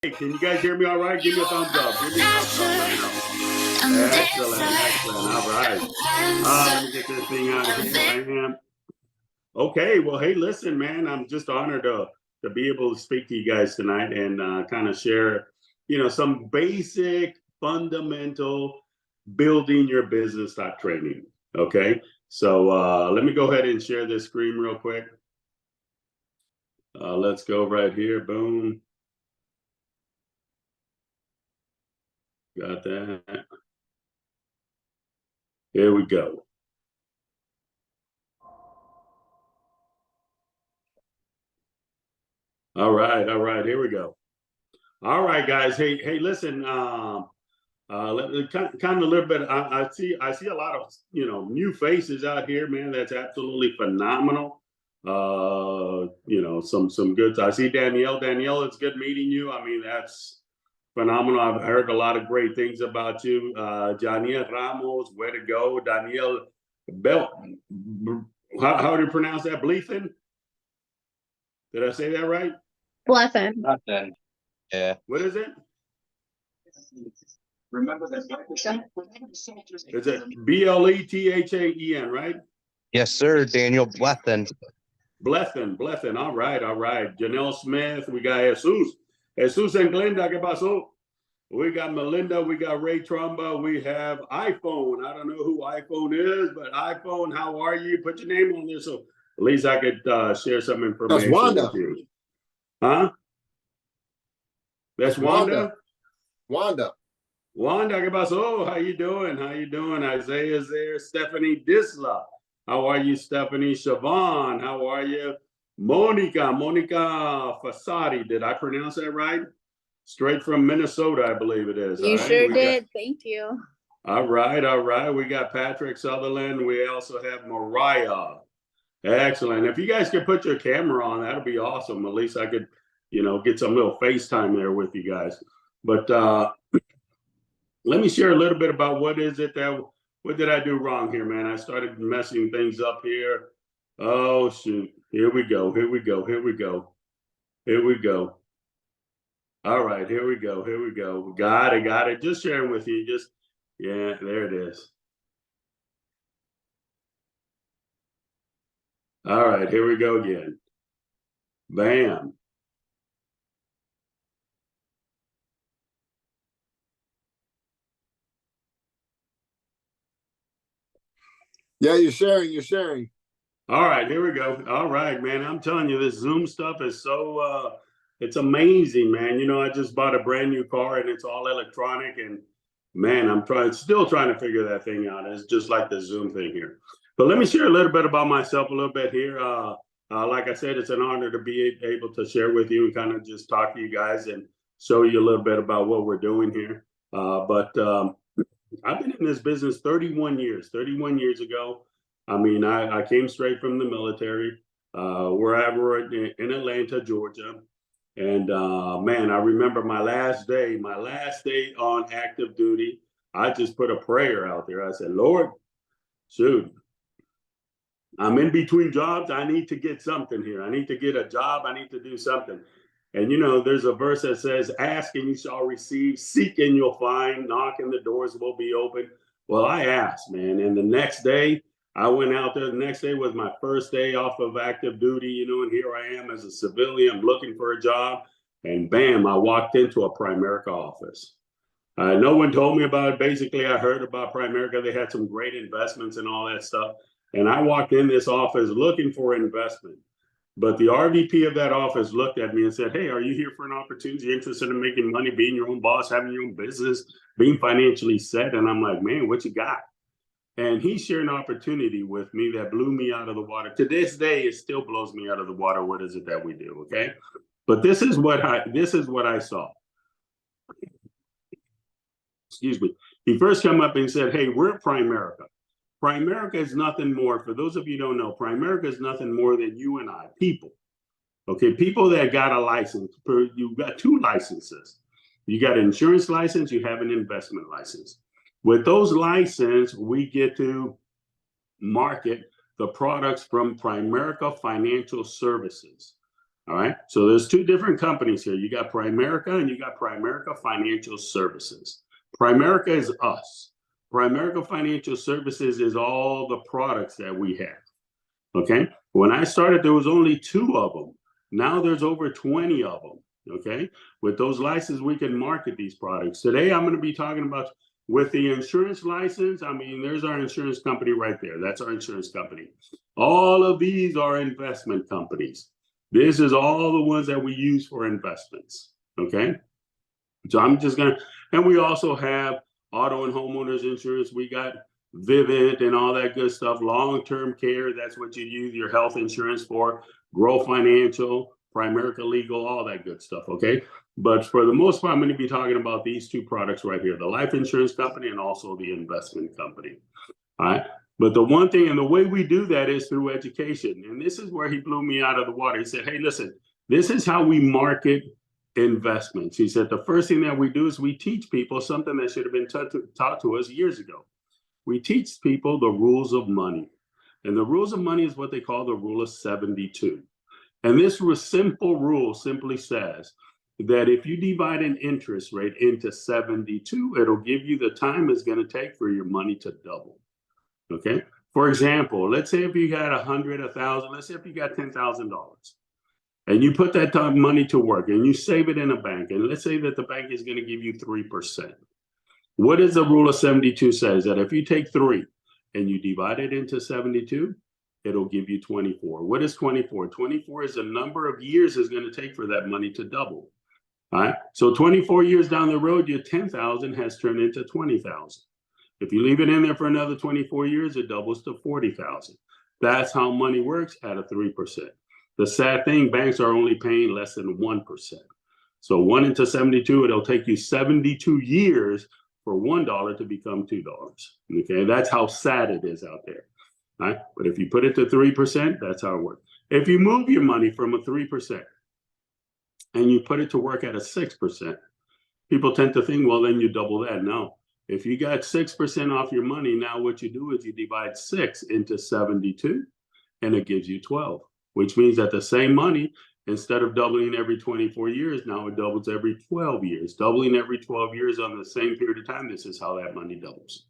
Hey, can you guys hear me all right? Give me a thumbs up. Give me a thumbs up right now. Excellent, excellent. All right. Let me get this thing out of here. I am. Okay, well, hey, listen, man, I'm just honored to be able to speak to you guys tonight and kind of share, some basic, fundamental building your business type training. Okay, so let me go ahead and share this screen real quick. Let's go right here. Boom. Got that. Here we go. All right, here we go. All right, guys. Hey, listen. Kind of a little bit. I see a lot of new faces out here, man. That's absolutely phenomenal. Some good. I see Danielle. Danielle, it's good meeting you. I mean, that's phenomenal. I've heard a lot of great things about you. Janiel Ramos, way to go. Danielle Belt. How do you pronounce that? Bleethen? Did I say that right? Blessing. Yeah. What is it? Remember that. Is it Blethaen, right? Yes, sir. Daniel Blethen. Blethen. All right. Janelle Smith. We got Jesus and Glenda. ¿Qué pasó? We got Melinda. We got Ray Trumba. We have iPhone. I don't know who iPhone is, but iPhone, how are you? Put your name on there so at least I could share some information. That's Wanda. With you. Huh? That's Wanda? Wanda. ¿Qué pasó? How you doing? Isaiah's there. Stephanie Disla. How are you, Stephanie? Siobhan, how are you? Monica Fasadi. Did I pronounce that right? Straight from Minnesota, I believe it is. You sure did. Thank you. All right. We got Patrick Sutherland. We also have Mariah. Excellent. If you guys could put your camera on, that'll be awesome. At least I could, get some little FaceTime there with you guys. But let me share a little bit about what did I do wrong here, man? I started messing things up here. Oh, shoot. Here we go. All right, here we go. Got it. Just sharing with you. Yeah, there it is. All right, here we go again. Bam. Yeah, you're sharing. All right, here we go. All right, man. I'm telling you, this Zoom stuff is so it's amazing, man. I just bought a brand new car and it's all electronic, and man, I'm still trying to figure that thing out. It's just like the Zoom thing here. But let me share a little bit about myself a little bit here. Like I said, it's an honor to be able to share with you and kind of just talk to you guys and show you a little bit about what we're doing here. But I've been in this business 31 years. 31 years ago, I mean, I came straight from the military, wherever in Atlanta, Georgia. And man, I remember my last day on active duty. I just put a prayer out there. I said, Lord, shoot, I'm in between jobs. I need to get something here. I need to get a job. I need to do something. And, there's a verse that says, ask and you shall receive, seek and you'll find, knock and the doors will be open. Well, I asked, man. And the next day, I went out there. The next day was my first day off of active duty, and here I am as a civilian looking for a job. And bam, I walked into a Primerica office. No one told me about it. Basically, I heard about Primerica. They had some great investments and all that stuff. And I walked in this office looking for investment. But the RVP of that office looked at me and said, hey, are you here for an opportunity? You're interested in making money, being your own boss, having your own business, being financially set? And I'm like, man, what you got? And he shared an opportunity with me that blew me out of the water. To this day, it still blows me out of the water. What is it that we do? Okay. But this is what I saw. Excuse me. He first came up and said, hey, we're Primerica. Primerica is nothing more. For those of you who don't know, Primerica is nothing more than you and I, people. Okay, people that got a license. You've got two licenses. You got an insurance license, you have an investment license. With those licenses, we get to market the products from Primerica Financial Services. All right. So there's two different companies here. You got Primerica and you got Primerica Financial Services. Primerica is us. Primerica Financial Services is all the products that we have. Okay. When I started, there was only 2 of them. Now there's over 20 of them. Okay. With those licenses, we can market these products. Today, I'm going to be talking about with the insurance license. I mean, there's our insurance company right there. That's our insurance company. All of these are investment companies. This is all the ones that we use for investments. Okay. So I'm just going to, and we also have auto and homeowners insurance. We got Vivint and all that good stuff. Long-term care, that's what you use your health insurance for. Grow Financial, Primerica Legal, all that good stuff. Okay. But for the most part, I'm going to be talking about these 2 products right here, the life insurance company and also the investment company. All right. But the one thing, and the way we do that is through education. And this is where he blew me out of the water. He said, hey, listen, this is how we market investments. He said, the first thing that we do is we teach people something that should have been taught to us years ago. We teach people the rules of money. And the rules of money is what they call the rule of 72. And this simple rule simply says that if you divide an interest rate into 72, it'll give you the time it's going to take for your money to double. Okay. For example, let's say if you got 100, 1,000, let's say if you got $10,000 and you put that money to work and you save it in a bank, and let's say that the bank is going to give you 3%. What does the rule of 72 says? That if you take 3 and you divide it into 72, it'll give you 24. What is 24? 24 is the number of years it's going to take for that money to double. All right. So 24 years down the road, your 10,000 has turned into 20,000. If you leave it in there for another 24 years, it doubles to 40,000. That's how money works at a 3%. The sad thing, banks are only paying less than 1%. So 1 into 72, it'll take you 72 years for $1 to become $2. Okay, that's how sad it is out there. Right? But if you put it to 3%, that's how it works. If you move your money from a 3% and you put it to work at a 6%, people tend to think, well, then you double that. No. If you got 6% off your money, now what you do is you divide 6 into 72 and it gives you 12, which means that the same money, instead of doubling every 24 years, now it doubles every 12 years. Doubling every 12 years on the same period of time, this is how that money doubles.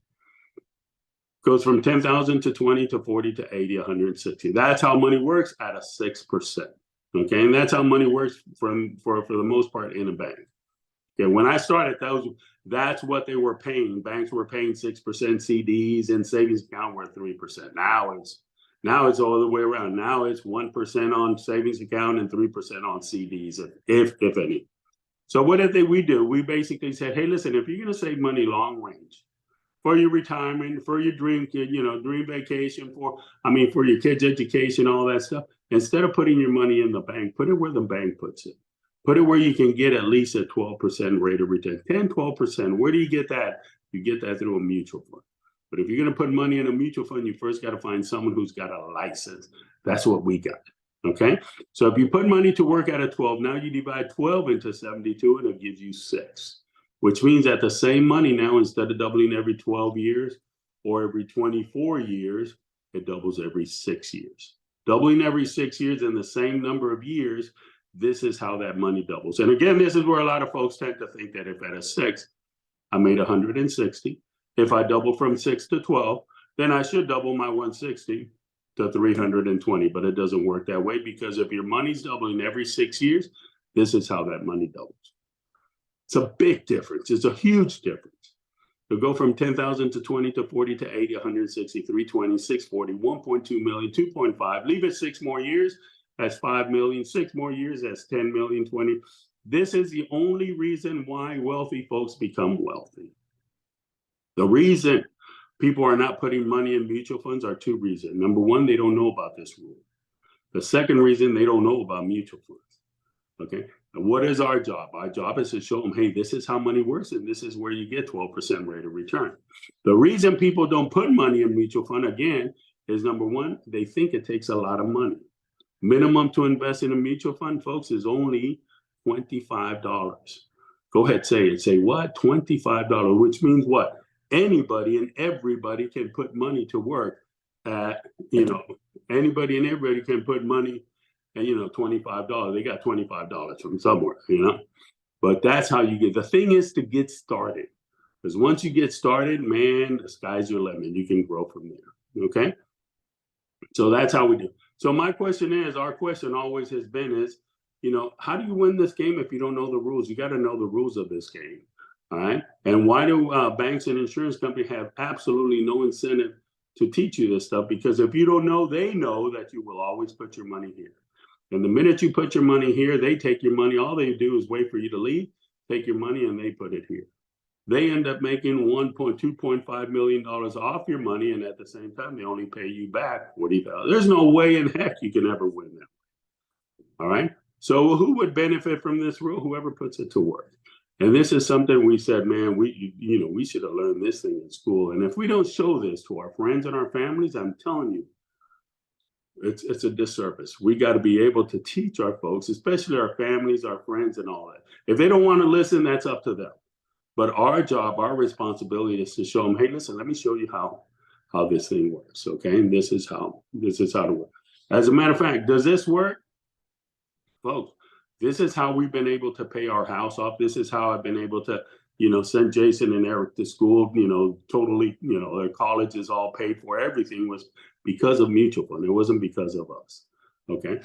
Goes from 10,000 to 20 to 40 to 80, 160. That's how money works at a 6%. Okay, and that's how money works for the most part in a bank. Okay, when I started, that's what they were paying. Banks were paying 6%, CDs and savings account were 3%. Now it's all the way around. Now it's 1% on savings account and 3% on CDs, if any. So what did we do? We basically said, hey, listen, if you're going to save money long range for your retirement, for your dream kid, dream vacation, for your kids' education, all that stuff, instead of putting your money in the bank, put it where the bank puts it. Put it where you can get at least a 12% rate of return, 10, 12%. Where do you get that? You get that through a mutual fund. But if you're going to put money in a mutual fund, you first got to find someone who's got a license. That's what we got. Okay. So if you put money to work at a 12, now you divide 12 into 72 and it gives you 6, which means that the same money now, instead of doubling every 12 years or every 24 years, it doubles every 6 years. Doubling every 6 years in the same number of years, this is how that money doubles. And again, this is where a lot of folks tend to think that if at a 6, I made 160. If I double from 6 to 12, then I should double my 160 to 320. But it doesn't work that way, because if your money's doubling every 6 years, this is how that money doubles. It's a big difference. It's a huge difference. To go from 10,000 to 20 to 40 to 80, 160, 320, 640, 1.2 million, 2.5. Leave it 6 more years. That's 5 million. 6 more years. That's 10 million, 20. This is the only reason why wealthy folks become wealthy. The reason people are not putting money in mutual funds are 2 reasons. Number 1, they don't know about this rule. The second reason, they don't know about mutual funds. Okay. And what is our job? Our job is to show them, hey, this is how money works, and this is where you get 12% rate of return. The reason people don't put money in mutual fund, again, is number 1, they think it takes a lot of money. Minimum to invest in a mutual fund, folks, is only $25. Go ahead, say it. Say what? $25, which means what? Anybody and everybody can put money to work at, anybody and everybody can put money and $25. They got $25 from somewhere. But that's how you get. The thing is to get started, because once you get started, man, the sky's your limit. You can grow from there. Okay. So that's how we do. So my question is, our question always has been is, how do you win this game if you don't know the rules? You got to know the rules of this game. All right. And why do banks and insurance companies have absolutely no incentive to teach you this stuff? Because if you don't know, they know that you will always put your money here. And the minute you put your money here, they take your money. All they do is wait for you to leave, take your money, and they put it here. They end up making $2.5 million off your money, and at the same time, they only pay you back $40,000. There's no way in heck you can ever win that. All right. So who would benefit from this rule? Whoever puts it to work. And this is something we said, man, we should have learned this thing in school. And if we don't show this to our friends and our families, I'm telling you, it's a disservice. We got to be able to teach our folks, especially our families, our friends, and all that. If they don't want to listen, that's up to them. But our job, our responsibility is to show them, hey, listen, let me show you how this thing works. Okay. And this is how to work. As a matter of fact, does this work? Folks, this is how we've been able to pay our house off. This is how I've been able to, send Jason and Eric to school, totally, their college is all paid for. Everything was because of mutual fund. It wasn't because of us. Okay.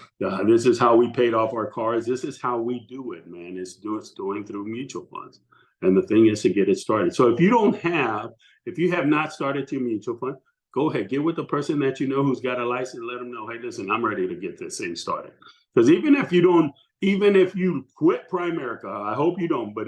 This is how we paid off our cars. This is how we do it, man. It's doing through mutual funds. And the thing is to get it started. So if you have not started your mutual fund, go ahead, get with the person that you know who's got a license, let them know, hey, listen, I'm ready to get this thing started. Because even if you quit Primerica, I hope you don't, but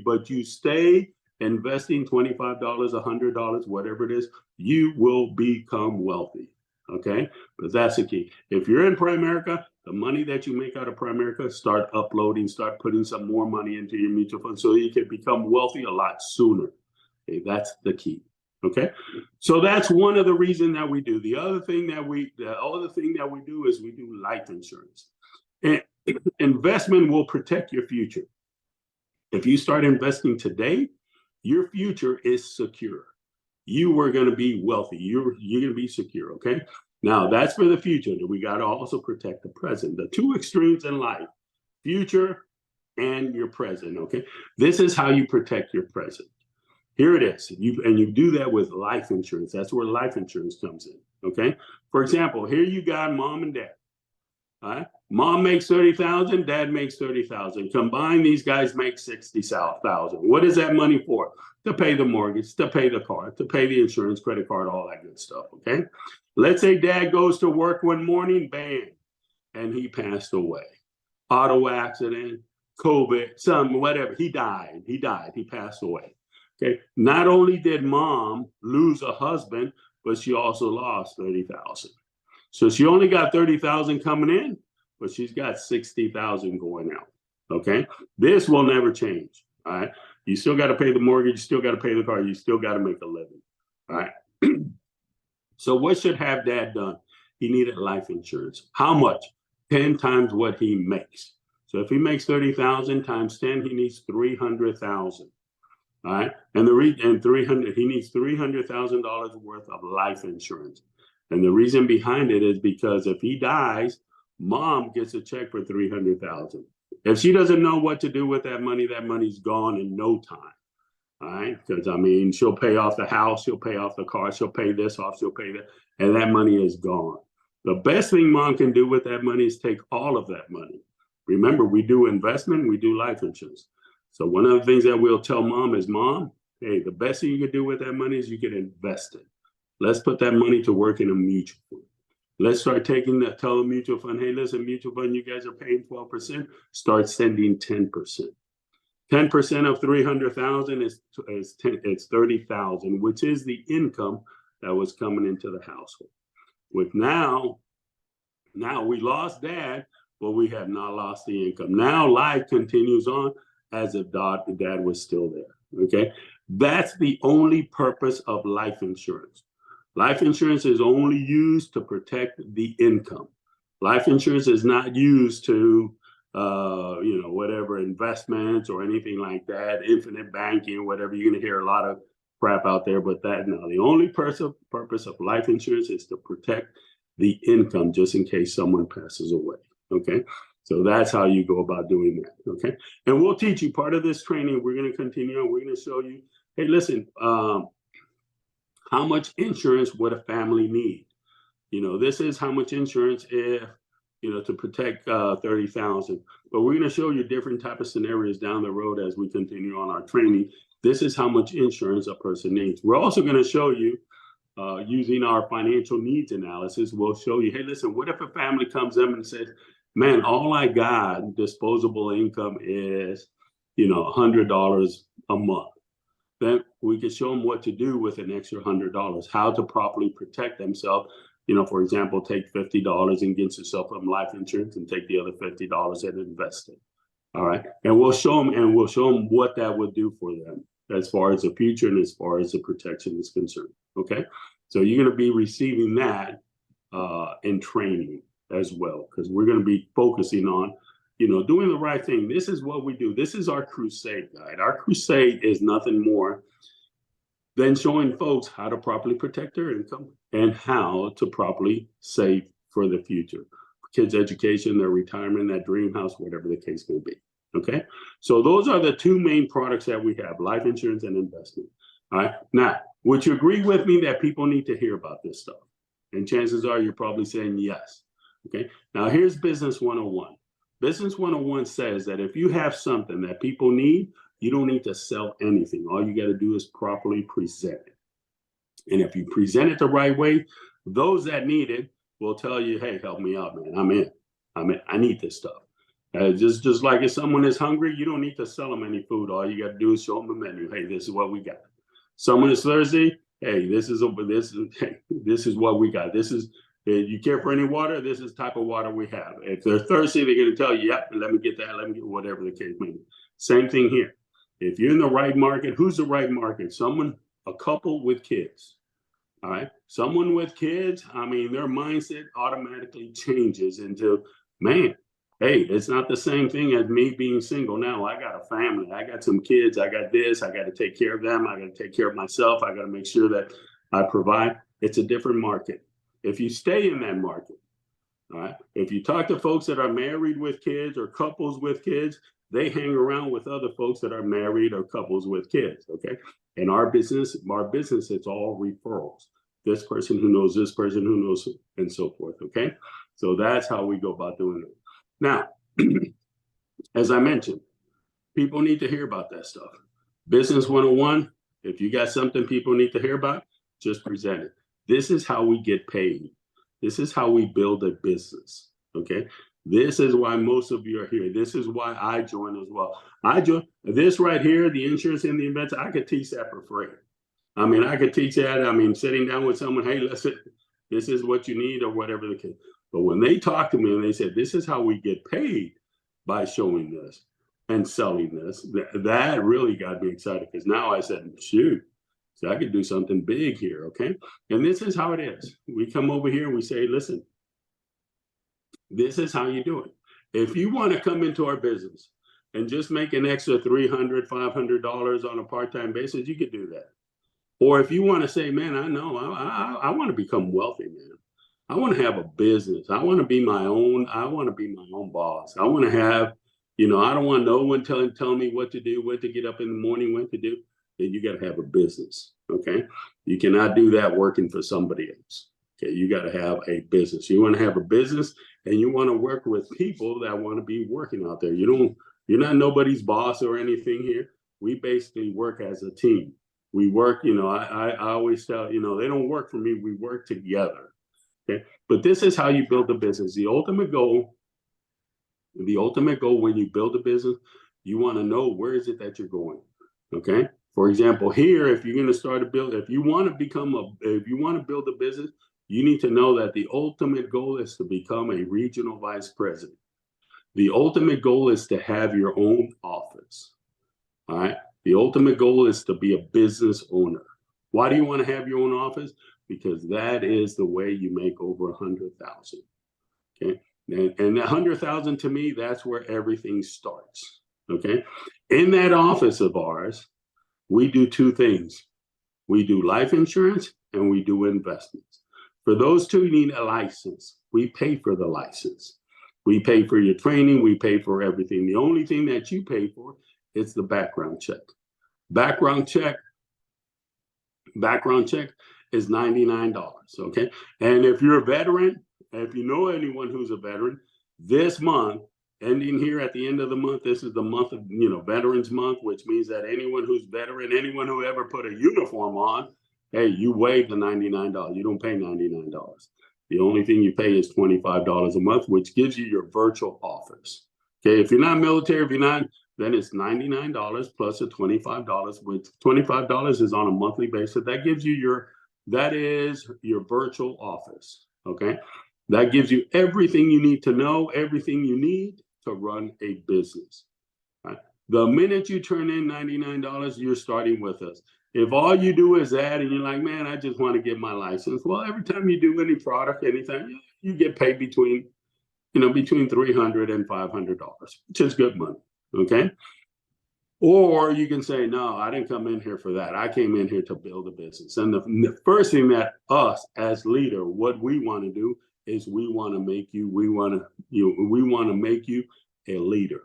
but you stay investing $25, $100, whatever it is, you will become wealthy. Okay. But that's the key. If you're in Primerica, the money that you make out of Primerica, start uploading, start putting some more money into your mutual fund so you can become wealthy a lot sooner. Okay. That's the key. Okay. So that's one of the reasons that we do. The other thing that we do is we do life insurance. And investment will protect your future. If you start investing today, your future is secure. You are going to be wealthy. You're going to be secure. Okay. Now that's for the future. We got to also protect the present. The two extremes in life, future and your present. Okay. This is how you protect your present. Here it is. You do that with life insurance. That's where life insurance comes in. Okay. For example, here you got mom and dad. All right. Mom makes $30,000, dad makes $30,000. Combined, these guys make $60,000. What is that money for? To pay the mortgage, to pay the car, to pay the insurance, credit card, all that good stuff. Okay. Let's say dad goes to work one morning, bam, and he passed away. Auto accident, COVID, whatever. He died. He passed away. Okay. Not only did mom lose a husband, but she also lost $30,000. So she only got $30,000 coming in, but she's got $60,000 going out. Okay. This will never change. All right. You still got to pay the mortgage. You still got to pay the car. You still got to make a living. All right. So what should have dad done? He needed life insurance. How much? 10 times what he makes. So if he makes 30,000 times 10, he needs 300,000. All right. And he needs $300,000 worth of life insurance. And the reason behind it is because if he dies, mom gets a check for $300,000. If she doesn't know what to do with that money's gone in no time. All right. Because she'll pay off the house, she'll pay off the car, she'll pay this off, she'll pay that, and that money is gone. The best thing mom can do with that money is take all of that money. Remember, we do investment, we do life insurance. So one of the things that we'll tell mom is, mom, hey, the best thing you can do with that money is you can invest it. Let's put that money to work in a mutual fund. Let's start tell the mutual fund, hey, listen, mutual fund, you guys are paying 12%. Start sending 10%. 10% of 300,000 is 30,000, which is the income that was coming into the household. With now we lost dad, but we have not lost the income. Now life continues on as if dad was still there. Okay, that's the only purpose of life insurance. Life insurance is only used to protect the income. Life insurance is not used to, whatever investments or anything like that, infinite banking, whatever. You're going to hear a lot of crap out there, but the only purpose of life insurance is to protect the income just in case someone passes away. Okay. So that's how you go about doing that. Okay. And we'll teach you part of this training. We're going to continue on. We're going to show you, hey, listen, how much insurance would a family need? This is how much insurance if, to protect 30,000. But we're going to show you different type of scenarios down the road as we continue on our training. This is how much insurance a person needs. We're also going to show you using our financial needs analysis. We'll show you, hey, listen, what if a family comes in and says, man, all I got disposable income is, $100 a month. Then we can show them what to do with an extra $100, how to properly protect themselves. For example, take $50 and get yourself some life insurance and take the other $50 and invest it. All right. And we'll show them what that would do for them as far as the future and as far as the protection is concerned. Okay. So you're going to be receiving that in training as well, because we're going to be focusing on, doing the right thing. This is what we do. This is our crusade guide. Our crusade is nothing more than showing folks how to properly protect their income and how to properly save for the future, kids' education, their retirement, that dream house, whatever the case may be. Okay. So those are the two main products that we have, life insurance and investment. All right. Now, would you agree with me that people need to hear about this stuff? And chances are you're probably saying yes. Okay. Now here's Business 101. Business 101 says that if you have something that people need, you don't need to sell anything. All you got to do is properly present it. And if you present it the right way, those that need it will tell you, hey, help me out, man. I'm in. I need this stuff. Just like if someone is hungry, you don't need to sell them any food. All you got to do is show them a menu. Hey, this is what we got. Someone is thirsty. Hey, this is what we got. You care for any water? This is the type of water we have. If they're thirsty, they're going to tell you, yep, let me get that. Let me get whatever the case may be. Same thing here. If you're in the right market, who's the right market? A couple with kids. All right. Someone with kids, their mindset automatically changes into, man, hey, it's not the same thing as me being single now. I got a family. I got some kids. I got this. I got to take care of them. I got to take care of myself. I got to make sure that I provide. It's a different market. If you stay in that market, all right, if you talk to folks that are married with kids or couples with kids, they hang around with other folks that are married or couples with kids. Okay. And our business, it's all referrals. This person who knows this person who knows, and so forth. Okay. So that's how we go about doing it. Now, as I mentioned, people need to hear about that stuff. Business 101, if you got something people need to hear about, just present it. This is how we get paid. This is how we build a business. Okay. This is why most of you are here. This is why I joined as well. I joined this right here, the insurance and the investment. I could teach that for free. I could teach that. Sitting down with someone, hey, listen, this is what you need or whatever the case. But when they talked to me and they said, this is how we get paid by showing this and selling this, that really got me excited, because now I said, shoot, so I could do something big here. Okay. And this is how it is. We come over here and we say, listen, this is how you do it. If you want to come into our business and just make an extra $300, $500 on a part-time basis, you could do that. Or if you want to say, man, I want to become wealthy, man. I want to have a business. I want to be my own. I want to be my own boss. I want to have, I don't want no one telling me what to do, when to get up in the morning, when to do. Then you got to have a business. Okay. You cannot do that working for somebody else. Okay. You got to have a business. You want to have a business, and you want to work with people that want to be working out there. You're not nobody's boss or anything here. We basically work as a team. We work, I always tell, they don't work for me. We work together. Okay. But this is how you build a business. The ultimate goal when you build a business, you want to know where is it that you're going. Okay. For example, here, if you're going to start if you want to build a business, you need to know that the ultimate goal is to become a regional vice president. The ultimate goal is to have your own office. All right. The ultimate goal is to be a business owner. Why do you want to have your own office? Because that is the way you make over 100,000. Okay. And 100,000 to me, that's where everything starts. Okay. In that office of ours, we do two things. We do life insurance and we do investments. For those two, you need a license. We pay for the license. We pay for your training. We pay for everything. The only thing that you pay for is the background check. Background check is $99, okay? And if you're a veteran, if you know anyone who's a veteran, this month, ending here at the end of the month, this is the month of, Veterans Month, which means that anyone who's veteran, anyone who ever put a uniform on, hey, you waive the $99. You don't pay $99. The only thing you pay is $25 a month, which gives you your virtual office. Okay, if you're not military, then it's $99 plus a $25, which $25 is on a monthly basis. That gives you that is your virtual office. Okay, that gives you everything you need to know, everything you need to run a business. Right? The minute you turn in $99, you're starting with us. If all you do is that and you're like, man, I just want to get my license. Well, every time you do any product, anything, you get paid between $300 and $500, which is good money. Okay. Or you can say, no, I didn't come in here for that. I came in here to build a business. And the first thing that us as leader, what we want to do is we want to make you a leader.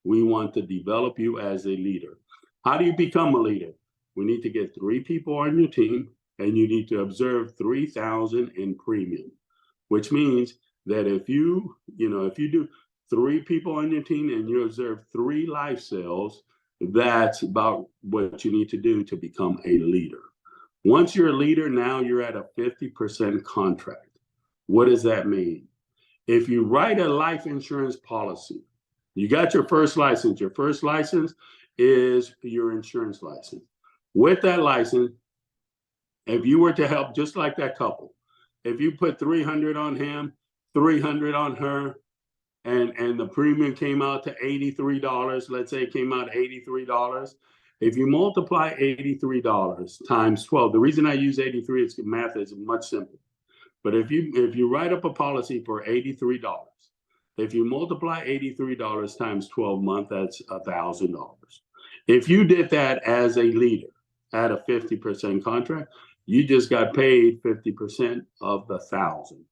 We want to develop you as a leader. How do you become a leader? We need to get 3 people on your team, and you need to observe 3,000 in premium, which means that if you do 3 people on your team and you observe 3 life sales, that's about what you need to do to become a leader. Once you're a leader, now you're at a 50% contract. What does that mean? If you write a life insurance policy, you got your first license. Your first license is your insurance license. With that license, if you were to help just like that couple, if you put 300 on him, 300 on her, and the premium came out to $83, let's say it came out $83. If you multiply $83 times 12, the reason I use 83 is math is much simpler. But if you write up a policy for $83, if you multiply $83 times 12 months, that's $1,000. If you did that as a leader at a 50% contract, you just got paid 50% of the 1,000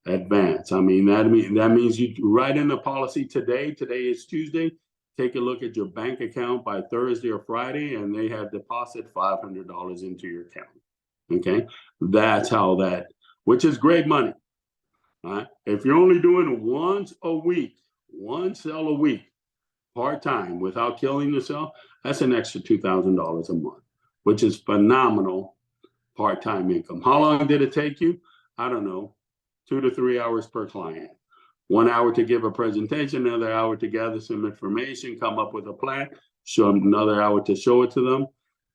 advance. I mean, that means you write in the policy today. Today is Tuesday. Take a look at your bank account by Thursday or Friday, and they have deposited $500 into your account. Okay, that's how that, which is great money. All right. If you're only doing once a week, 1 sale a week, part-time without killing yourself, that's an extra $2,000 a month, which is phenomenal part-time income. How long did it take you? I don't know, 2 to 3 hours per client. 1 hour to give a presentation, another hour to gather some information, come up with a plan, show them another hour to show it to them,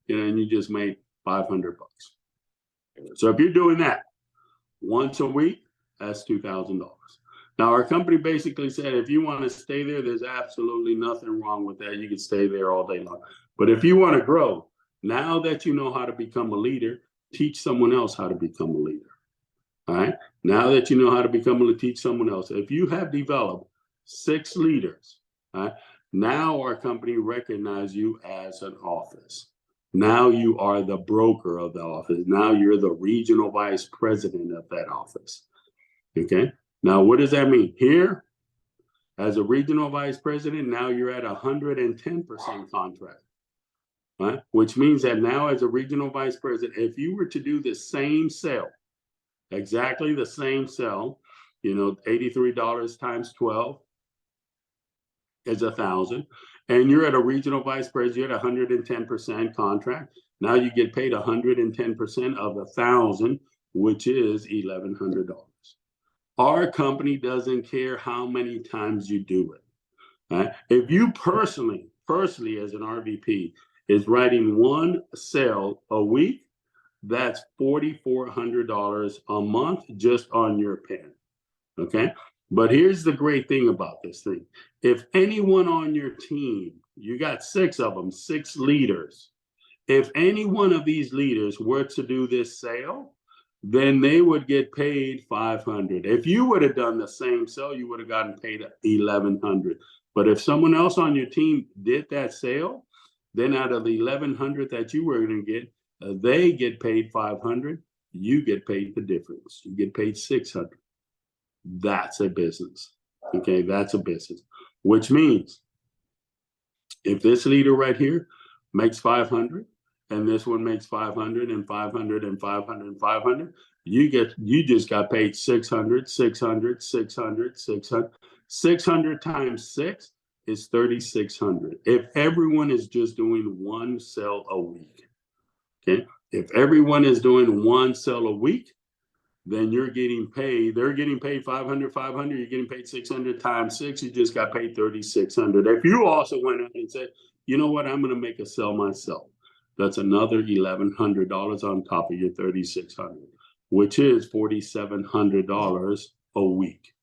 and you just made $500. So if you're doing that once a week, that's $2,000. Now, our company basically said, if you want to stay there, there's absolutely nothing wrong with that. You can stay there all day long. But if you want to grow, now that you know how to become a leader, teach someone else how to become a leader. All right. Now that you know how to teach someone else. If you have developed 6 leaders, all right, now our company recognizes you as an office. Now you are the broker of the office. Now you're the regional vice president of that office. Okay. Now, what does that mean? Here, as a regional vice president, now you're at 110% contract. Right? Which means that now as a regional vice president, if you were to do the same sale, exactly the same sale, $83 times 12 is 1,000. And you're at a regional vice president, you're at 110% contract. Now you get paid 110% of 1,000, which is $1,100. Our company doesn't care how many times you do it. Right? If you personally as an RVP is writing 1 sale a week, that's $4,400 a month just on your pen. Okay. But here's the great thing about this thing. If anyone on your team, you got 6 of them, 6 leaders. If any one of these leaders were to do this sale, then they would get paid $500. If you would have done the same sale, you would have gotten paid $1,100. But if someone else on your team did that sale, then out of the $1,100 that you were going to get, they get paid $500. You get paid the difference. You get paid $600. That's a business. Okay, that's a business, which means if this leader right here makes 500 and this one makes 500 and 500 and 500 and 500, you just got paid 600, 600, 600, 600. 600 times 6 is 3,600. If everyone is just doing one sale a week, okay? If everyone is doing one sale a week, then you're getting paid. They're getting paid 500, 500. You're getting paid 600 times 6. You just got paid 3,600. If you also went out and said, you know what, I'm going to make a sale myself, that's another $1,100 on top of your 3,600, which is $4,700 a week.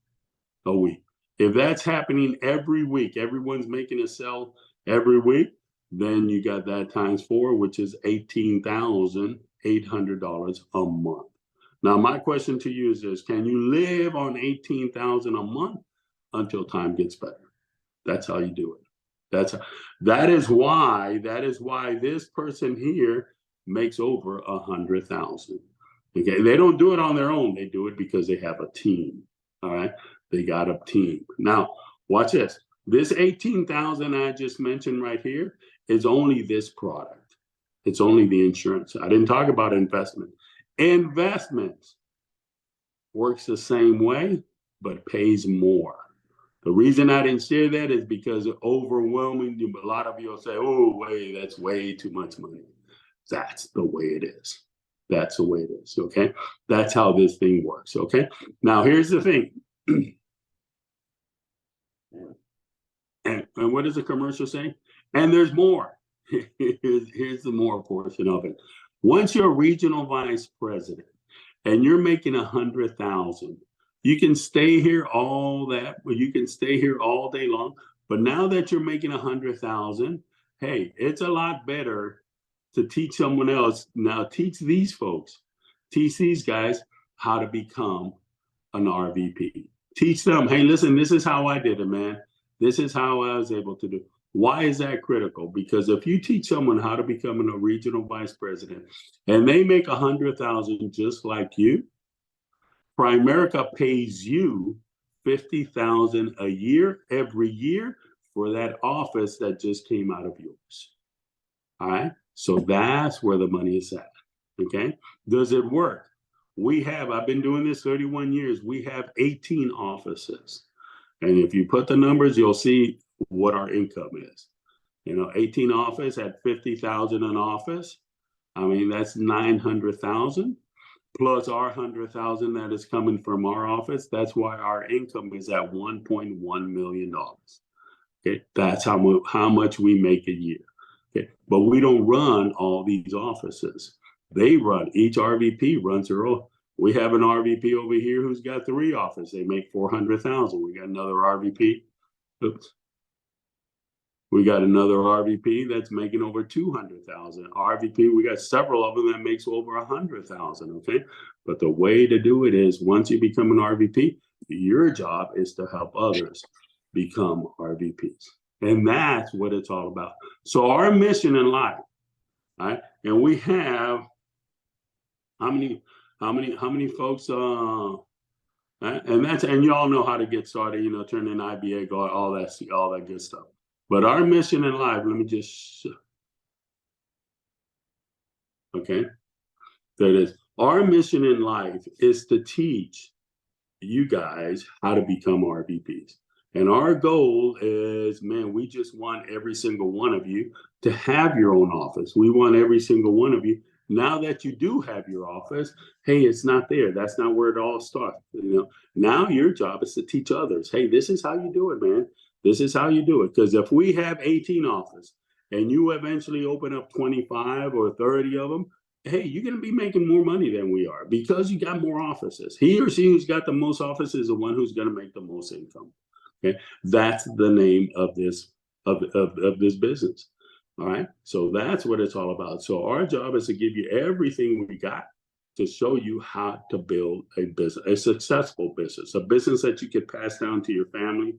A week. If that's happening every week, everyone's making a sale every week, then you got that times 4, which is $18,800 a month. Now, my question to you is this: can you live on $18,000 a month until time gets better? That's how you do it. That is why this person here makes over $100,000. Okay, they don't do it on their own. They do it because they have a team. All right, they got a team. Now, watch this. This 18,000 I just mentioned right here is only this product. It's only the insurance. I didn't talk about investment. Investments works the same way, but pays more. The reason I didn't share that is because overwhelmingly, a lot of you will say, oh, wait, that's way too much money. That's the way it is. That's the way it is, okay? That's how this thing works, okay? Now, here's the thing. And what does the commercial say? And there's more. Here's the more portion of it. Once you're regional vice president and you're making 100,000, you can stay here you can stay here all day long. But now that you're making 100,000, hey, it's a lot better to teach someone else. Now teach these folks, teach these guys how to become an RVP. Teach them, hey, listen, this is how I did it, man. This is how I was able to do. Why is that critical? Because if you teach someone how to become a regional vice president and they make 100,000 just like you, Primerica pays you 50,000 a year every year for that office that just came out of yours. All right, so that's where the money is at. Okay, does it work? I've been doing this 31 years. We have 18 offices, and if you put the numbers, you'll see what our income is. 18 office at 50,000 an office. I mean, that's 900,000 plus our 100,000 that is coming from our office. That's why our income is at $1.1 million. Okay, that's how much we make a year. Okay, but we don't run all these offices. Each RVP runs their own. We have an RVP over here who's got 3 offices. They make 400,000. We got another RVP. We got another RVP that's making over 200,000. RVP, we got several of them that makes over 100,000. Okay, but the way to do it is once you become an RVP, your job is to help others become RVPs, and that's what it's all about. So our mission in life, right? And we have how many folks? And you all know how to get started. Turn in IBA, go all that good stuff. But our mission in life, let me just, okay, there it is. Our mission in life is to teach you guys how to become RVPs. And our goal is, man, we just want every single one of you to have your own office. We want every single one of you. Now that you do have your office, hey, it's not there. That's not where it all starts. Now your job is to teach others. Hey, this is how you do it, man. This is how you do it. Because if we have 18 offices and you eventually open up 25 or 30 of them, hey, you're going to be making more money than we are because you got more offices. He or she who's got the most offices is the one who's going to make the most income. Okay, that's the name of this of this business. All right, so that's what it's all about. So our job is to give you everything we got to show you how to build a business, a successful business, a business that you could pass down to your family.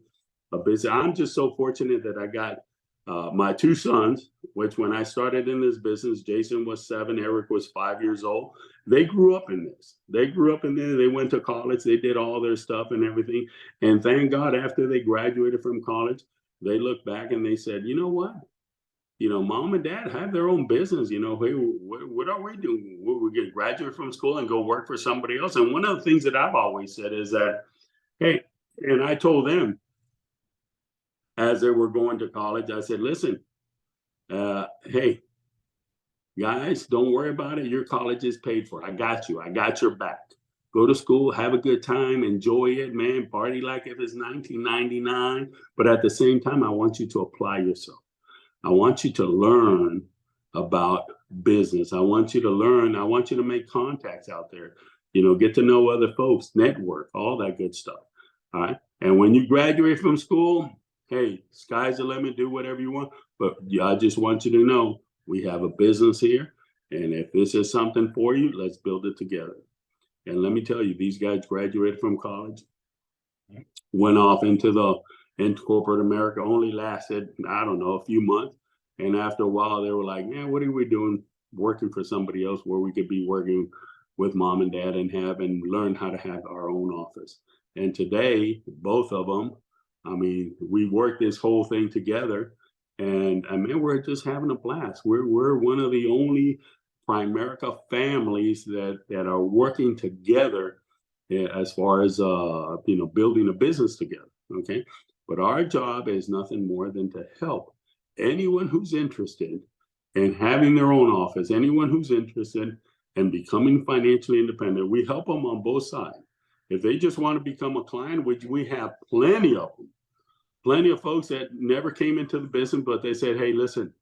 A business. I'm just so fortunate that I got My two sons, which when I started in this business, Jason was 7, Eric was 5 years old. They grew up in this. They grew up in this. They went to college. They did all their stuff and everything. And thank God, after they graduated from college, they looked back and they said, you know what? You know, mom and dad have their own business. You know, hey, what are we doing? We get graduate from school and go work for somebody else. And one of the things that I've always said is that, hey, and I told them as they were going to college, I said, listen, hey, guys, don't worry about it. Your college is paid for. I got you. I got your back. Go to school, have a good time, enjoy it, man. Party like if it's 1999. But at the same time, I want you to apply yourself. I want you to learn about business. I want you to learn. I want you to make contacts out there, you know, get to know other folks, network, all that good stuff. All right. And when you graduate from school, hey, sky's the limit, do whatever you want. But I just want you to know we have a business here. And if this is something for you, let's build it together. And let me tell you, these guys graduated from college, went off into corporate America, only lasted, I don't know, a few months. And after a while, they were like, man, what are we doing working for somebody else where we could be working with mom and dad and learn how to have our own office. And today, both of them, I mean, we work this whole thing together. And I mean, we're just having a blast. We're one of the only Primerica families that are working together as far as, you know, building a business together. Okay. But our job is nothing more than to help anyone who's interested in having their own office, anyone who's interested in becoming financially independent. We help them on both sides. If they just want to become a client, which we have plenty of them, plenty of folks that never came into the business, but they said, hey, listen,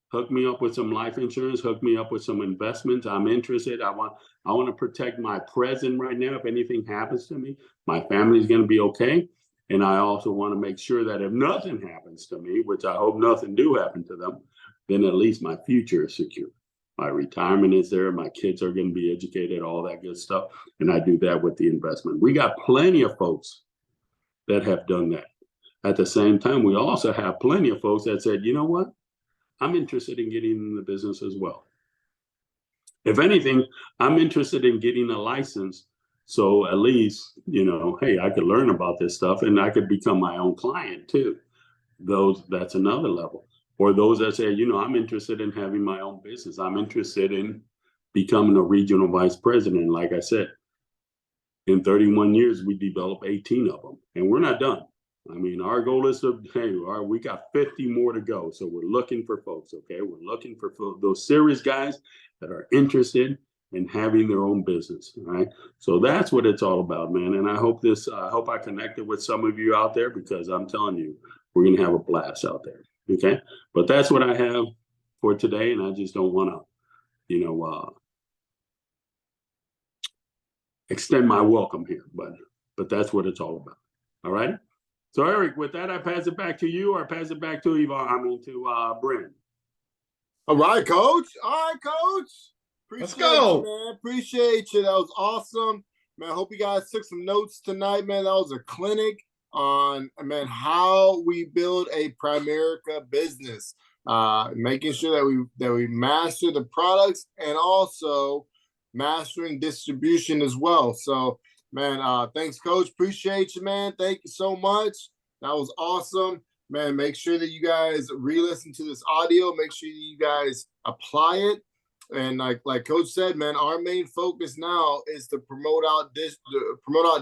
hook me up with some life insurance, hook me up with some investments. I'm interested. I want to protect my present right now. If anything happens to me, my family's going to be okay. And I also want to make sure that if nothing happens to me, which I hope nothing do happen to them, then at least my future is secure. My retirement is there. My kids are going to be educated, all that good stuff. And I do that with the investment. We got plenty of folks that have done that. At the same time, we also have plenty of folks that said, you know what? I'm interested in getting in the business as well. If anything, I'm interested in getting a license. So at least, you know, hey, I could learn about this stuff and I could become my own client too. That's another level. Or those that say, you know, I'm interested in having my own business. I'm interested in becoming a regional vice president. Like I said, in 31 years, we developed 18 of them and we're not done. I mean, our goal is to, hey, we got 50 more to go. So we're looking for folks, okay? We're looking for those serious guys that are interested in having their own business, all right? So that's what it's all about, man. And I hope I connected with some of you out there because I'm telling you, we're going to have a blast out there, okay? But that's what I have for today. And I just don't want to, you know, extend my welcome here, but that's what it's all about, all right? So Eric, with that, I pass it back to you or pass it back to Brent. All right, coach. All right, coach. Let's go. You, man. Appreciate you. That was awesome. Man, I hope you guys took some notes tonight, man. That was a clinic on, man, how we build a Primerica business. Making sure that we master the products and also mastering distribution as well. So, man, thanks, coach. Appreciate you, man. Thank you so much. That was awesome. Man, make sure that you guys re-listen to this audio. Make sure you guys apply it. And like coach said, man, our main focus now is to promote out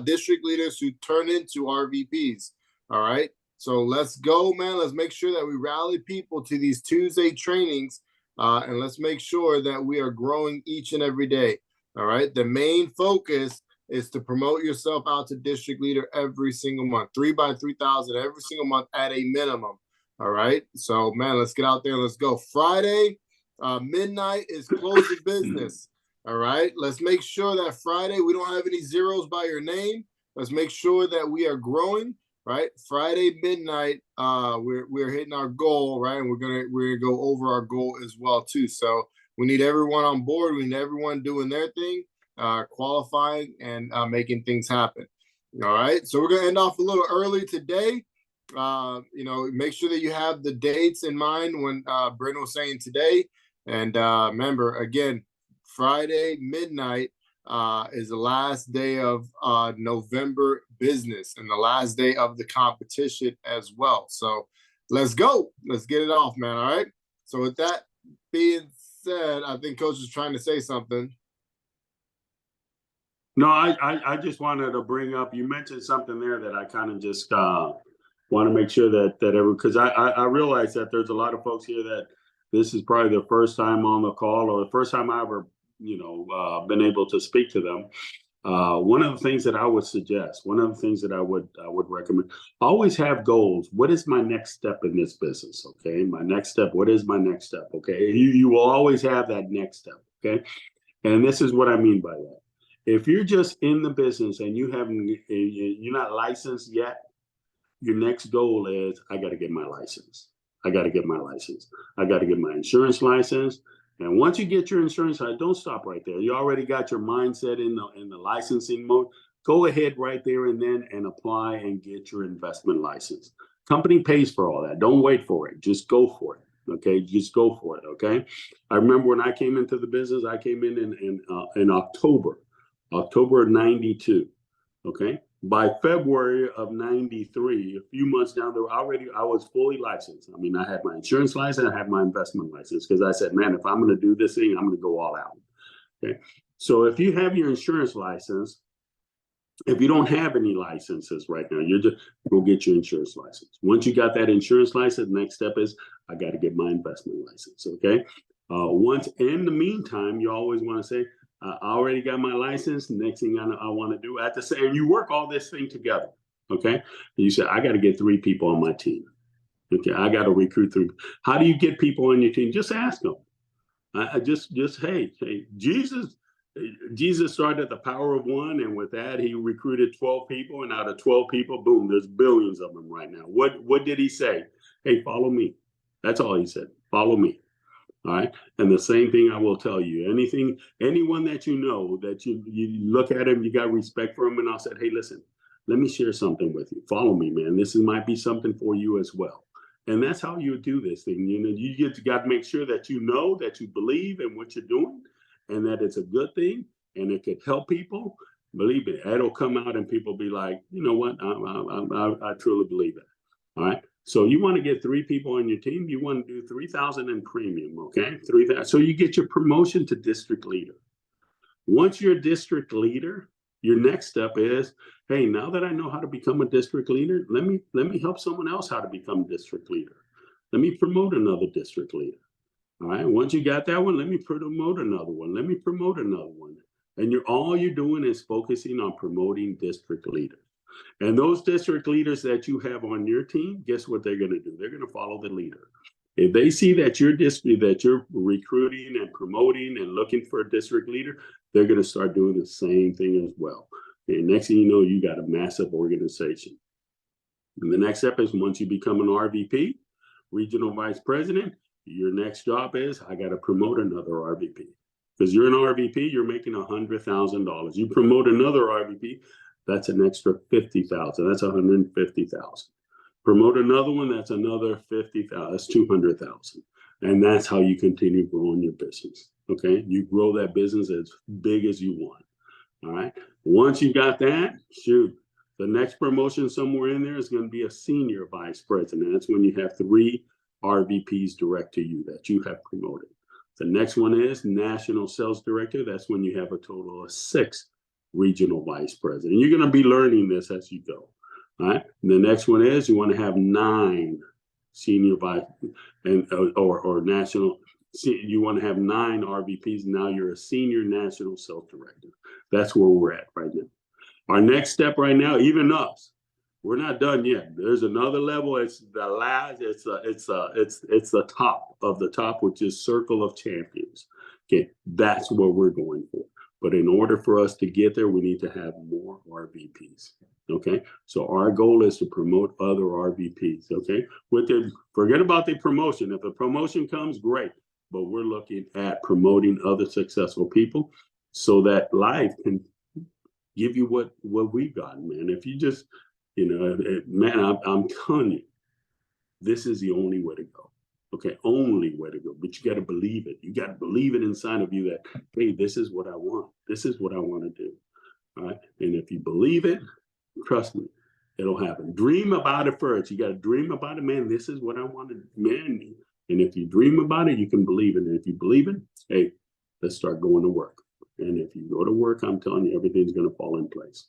district leaders who turn into RVPs. All right. So let's go, man. Let's make sure that we rally people to these Tuesday trainings. And let's make sure that we are growing each and every day. All right. The main focus is to promote yourself out to district leader every single month, 3 by 3,000 every single month at a minimum. All right. So, man, let's get out there. Let's go. Friday, midnight is close of business. All right. Let's make sure that Friday we don't have any zeros by your name. Let's make sure that we are growing. Right. Friday midnight, we're hitting our goal. Right. And we're gonna go over our goal as well too. So we need everyone on board. We need everyone doing their thing. Qualifying and making things happen. All right. So we're going to end off a little early today. make sure that you have the dates in mind when Brent was saying today. And remember, again, Friday midnight is the last day of November business and the last day of the competition as well. So let's go. Let's get it off, man. All right. So with that being said, I think Coach is trying to say something. No, I just wanted to bring up, you mentioned something there that I kind of just want to make sure that because I realize that there's a lot of folks here that this is probably their first time on the call or the first time I ever, been able to speak to them. One of the things that I would suggest, one of the things that I would recommend, always have goals. What is my next step in this business? Okay, my next step. What is my next step? Okay, you will always have that next step. Okay, and this is what I mean by that. If you're just in the business and you're not licensed yet, your next goal is, I got to get my license. I got to get my license. I got to get my insurance license. And once you get your insurance, don't stop right there. You already got your mindset in the licensing mode. Go ahead right there and apply and get your investment license. Company pays for all that. Don't wait for it. Just go for it. Okay, just go for it. Okay. I remember when I came into the business, I came in October of '92. Okay. By February of '93, a few months down there, I was fully licensed. I mean, I had my insurance license, I had my investment license, because I said, man, if I'm going to do this thing, I'm going to go all out. Okay. So if you have your insurance license, if you don't have any licenses right now, you're just go get your insurance license. Once you got that insurance license, next step is I got to get my investment license. Okay. Once in the meantime, you always want to say, I already got my license. Next thing I want to do at the same, and you work all this thing together. Okay. And you say, I got to get 3 people on my team. Okay. I got to recruit 3. How do you get people on your team? Just ask them. Hey, Jesus started at the power of 1. And with that, he recruited 12 people. And out of 12 people, boom, there's billions of them right now. What did he say? Hey, follow me. That's all he said. Follow me. All right. And the same thing I will tell you, anyone that you know that you look at him, you got respect for him. And I said, hey, listen, let me share something with you. Follow me, man. This might be something for you as well. And that's how you do this thing. You got to make sure that you know, that you believe in what you're doing and that it's a good thing and it could help people. Believe me, it'll come out and people be like, you know what? I truly believe it. All right. So you want to get 3 people on your team. You want to do 3,000 in premium. Okay. 3,000. So you get your promotion to district leader. Once you're a district leader, your next step is, hey, now that I know how to become a district leader, let me help someone else how to become district leader. Let me promote another district leader. All right. Once you got that one, let me promote another one. Let me promote another one. And all you're doing is focusing on promoting district leaders. And those district leaders that you have on your team, guess what they're going to do? They're going to follow the leader. If they see that you're recruiting and promoting and looking for a district leader, they're going to start doing the same thing as well. And next thing you know, you got a massive organization. And the next step is once you become an RVP, regional vice president, your next job is I got to promote another RVP. Because you're an RVP, you're making $100,000. You promote another RVP, that's an extra $50,000. That's $150,000. Promote another one, that's another $50,000. That's $200,000. And that's how you continue growing your business. Okay, you grow that business as big as you want. All right. Once you got that, shoot, the next promotion somewhere in there is going to be a senior vice president. That's when you have 3 RVPs direct to you that you have promoted. The next one is national sales director. That's when you have a total of 6 regional vice president. You're going to be learning this as you go. All right. And the next one is you want to have 9 senior vice or national. You want to have 9 RVPs. Now you're a senior national sales director. That's where we're at right now. Our next step right now, even us, we're not done yet. There's another level. It's the last. It's the top of the top, which is circle of champions. Okay, that's what we're going for. But in order for us to get there, we need to have more RVPs. Okay, so our goal is to promote other RVPs. Okay, forget about the promotion. If a promotion comes, great. But we're looking at promoting other successful people so that life can give you what we've gotten, man. If you just You know, man, I'm telling you, this is the only way to go. Okay, only way to go. But you got to believe it. You got to believe it inside of you that, hey, this is what I want. This is what I want to do. All right. And if you believe it, trust me, it'll happen. Dream about it first. You got to dream about it, man. This is what I want to, man. And if you dream about it, you can believe it. And if you believe it, hey, let's start going to work. And if you go to work, I'm telling you, everything's going to fall in place.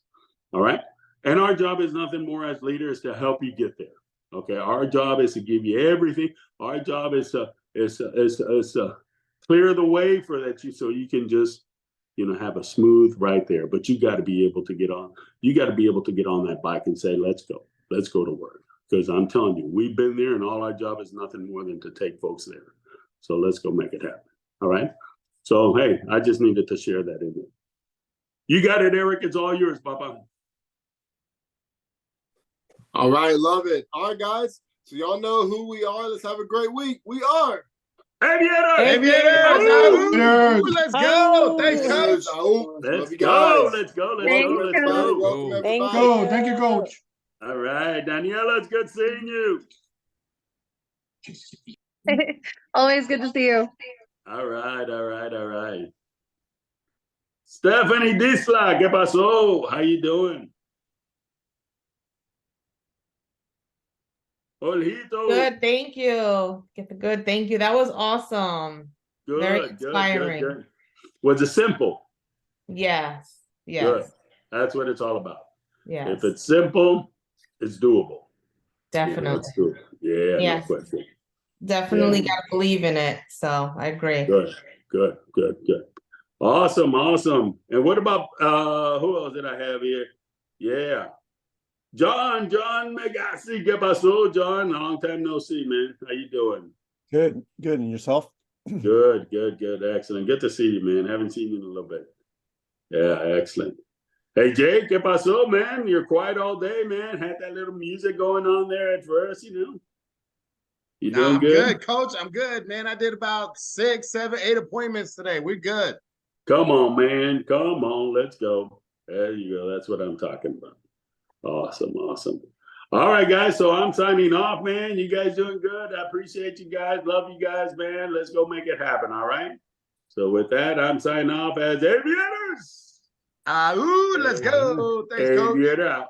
All right. And our job is nothing more as leaders to help you get there. Okay. Our job is to give you everything. Our job is to clear the way for that so you can just, you know, have a smooth right there. But you got to be able to get on. You got to be able to get on that bike and say, let's go to work. Because I'm telling you, we've been there, and all our job is nothing more than to take folks there. So let's go make it happen. All right. So, hey, I just needed to share that in there. You got it, Eric. It's all yours, Papa. All right, love it. All right, guys. So y'all know who we are. Let's have a great week. We are Aviators! Ooh, let's go. Thanks, Coach. Let's go. Let's go. Thanks, Welcome, Coach. welcome, Thank everybody. you. Thank you, Coach. All right, Daniela, it's good seeing you. Always good to see you. All right. Stephanie Disla, ¿qué pasó? How you doing? Olito. Good, thank you. Get the good, thank you. That was awesome. Very inspiring. Good. Was it simple? Yes, Good. yes, That's what it's all about. yes, If it's simple, it's doable. definitely. it's doable. Yeah, Yes. no question. Definitely Yeah. gotta believe in it. So I agree. Good. Awesome. And what about who else did I have here? Yeah. John Megassi, ¿qué pasó, John? Long time no see, man. How you doing? Good. And yourself? Good. Excellent. Good to see you, man. Haven't seen you in a little bit. Yeah, excellent. Hey, Jake, ¿qué pasó, man? You're quiet all day, man. Had that little music going on there at first, you know. You doing I'm good? good, Coach. I'm good, man. I did about 6, 7, 8 appointments today. We're good. Come on, man. Come on. Let's go. There you go. That's what I'm talking about. Awesome. All right, guys. So I'm signing off, man. You guys doing good. I appreciate you guys. Love you guys, man. Let's go make it happen. All right. So with that, I'm signing off as Aviators. Let's go. Thanks, Coach. Aviator out.